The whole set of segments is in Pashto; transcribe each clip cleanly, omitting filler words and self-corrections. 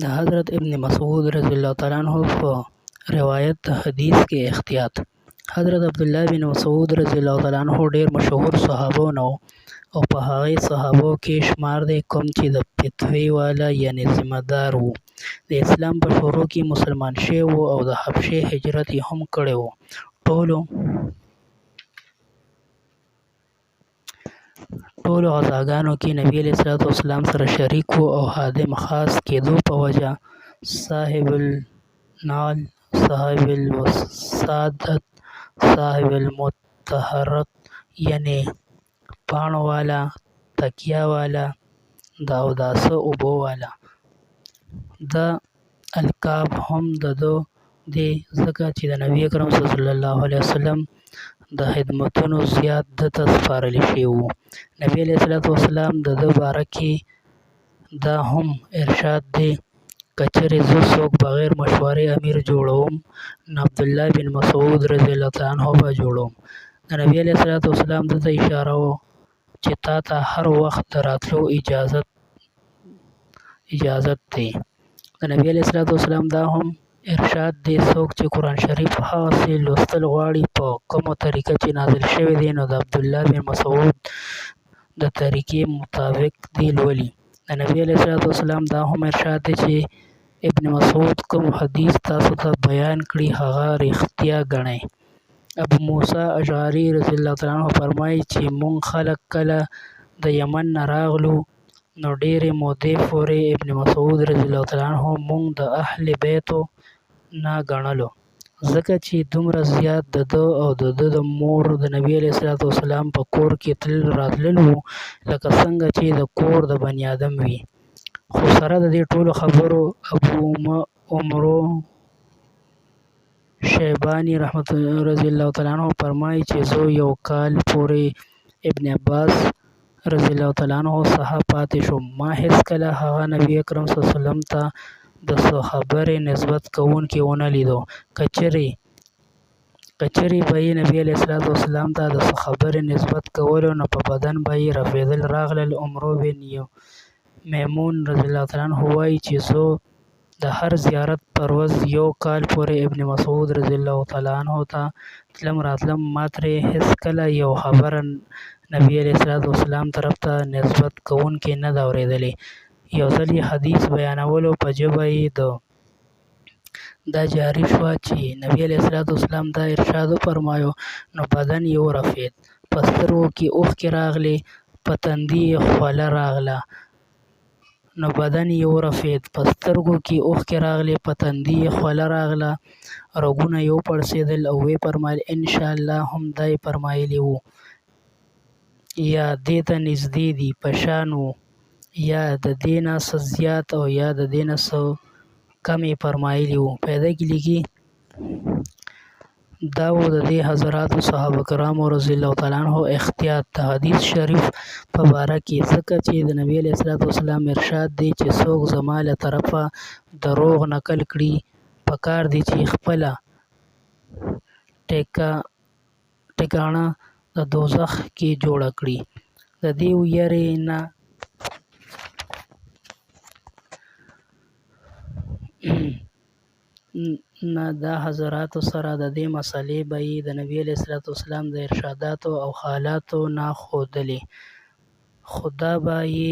د حضرت ابن مسعود رضی الله تعالی عنہ په روایت د حدیث کې احتیاط. حضرت عبدالله بن مسعود رضی الله تعالی عنہ ډیر مشهور صحابه نه او په هغه صحابو کې شمار دی کوم چې د فتوی والا یعنی ذمہ دار وو. د اسلام په شروع کې مسلمان شوی وو او د حبشې هجرت یې هم کړی وو. ټولو غزاګانو کې نبي علیه الصلاۃ والسلام سره شریک وو او خادم خاص کېدو په وجه صاحب النعل، صاحب الوسادت، صاحب المطهرت یعنی پاڼو والا، تکیه والا، د اوداسه اوبو والا. دا القاب هم د ده دي ځکه چې د نبي اکرم صلی الله علیه وسلم د خدمتونو زیات ده ته سپارل شوي وو. نبي علیه الصلاۃ والسلام د ده باره کې دا هم ارشاد دی: که چېرې زه څوک بغیر مشورې امیر جوړوم نو عبدالله بن مسعود رضی الله تعالی عنه به جوړوم. د نبي علیه الصلاۃ والسلام ده ته اشاره وه چې تا ته هر وخت د راتلو اجازت دی. د نبي علیه الصلاۃ والسلام دا هم ارشاد دی: څوک چې قرآن شریف هغسې لوستل غواړي په کومه طریقه چې نازل شوی دی نو د عبدالله بن مسعود د طریقې مطابق دی لولي. د نبي علیه الصلاۃ والسلام دا هم ارشاد دی چې ابن مسعود کوم حدیث تاسو ته بیان کړي هغه رښتیا ګڼئ. ابو موسی اشعري رضی الله تعالی عنه فرمایي چې موږ خلک کله د یمن نه راغلو نو ډېرې مودې پورې ابن مسعود رضی الله تعالی عنه موږ د اهل بیتو نه ګڼلو ځکه چې دومره زیات د ده او د ده د مور د نبي علیه الصلاۃ والسلام په کور کې تلل راتلل وو لکه څنګه چې د کور د بني آدم وي. خو سره د دې ټولو خبرو ابو عمرو شیباني رضی الله تعالی عنه فرمایي چې زه یو کال پورې ابن عباس رضی الله تعالی عنه څخه پاتې شوم. ما هېڅکله هغه نبي اکرم صلی الله علیه وسلم ته د څه خبرې نسبت کوونکی ونه لیدو. که چېرې به یې نبي علیه الصلاۃ والسلام ته د څه خبرې نسبت کولو نو په بدن به یې رپېدل. راغلل عمرو بن میمون رضی الله تعالی عنه وایي چې زه د هر زیارت پر ورځ یو کال پورې ابن مسعود رضی الله تعالی عنه ته تلم راتلم. ما ترې هېڅکله یو خبره نبي علیه الصلاۃ والسلام طرف ته نسبت کوونکې نه ده اورېدلې. یو ځل یې حدیث بیانولو په ژبه یې دا جاري شوه چې نبي علیه الصلاۃ والسلام دا ارشاد وفرمایو نو بدن یې ورپېد، په سترګو کې اوښکې راغلې، په تندي یې خوله راغله. رګونه یې وپړسېدل او ویې فرمایل انشاءالله هم دا یې فرمایلي وو یا دې ته نږدې دي په شان وو یا د دې نه څه زیات او یا د دې نه څه کم یې فرمایلي وو. پیدا کې لیکي دا و د دې حضراتو صحابه کرامو رضی الله تعالی عنه احتیاط د حدیث شریف په باره کې ځکه چې د نبي علیه الصلاۃ والسلام ارشاد دی چې څوک زما له طرفه دروغ نقل کړي پکار دی چې خپله ټکانه د دوزخ کې جوړه کړي. د دې ویرې نه دا حضراتو سره د دې مسئلې به یې د نبي علیه الصلاۃ والسلام د ارشاداتو او حالاتو نه ښودلې، خو دا به یې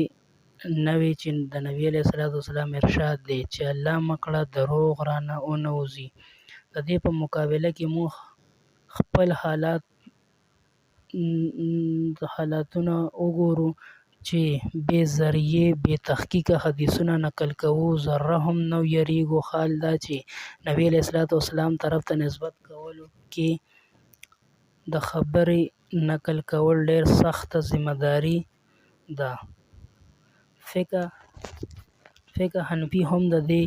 نه وي چې د نبي علیه الصلاۃ والسلام ارشاد دی چې الله مه کړه دروغ رانه ونوځي. د دې په مقابله کې موږ خپل حالاتونه وګورو چې بې ذریعې بې تحقیقه حدیثونه نقل کوو، ذره هم نه یریږو. حال دا چې نبي علیه الصلاۃ والسلام طرف ته نسبت کولو کې د خبرې نقل کول ډېر سخته ذمه داري ده. فقه حنفي هم د دې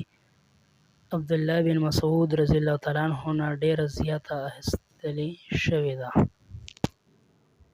عبدالله بن مسعود رضی الله تعالی عنه نه ډېره زیاته اخیستل شوې ده.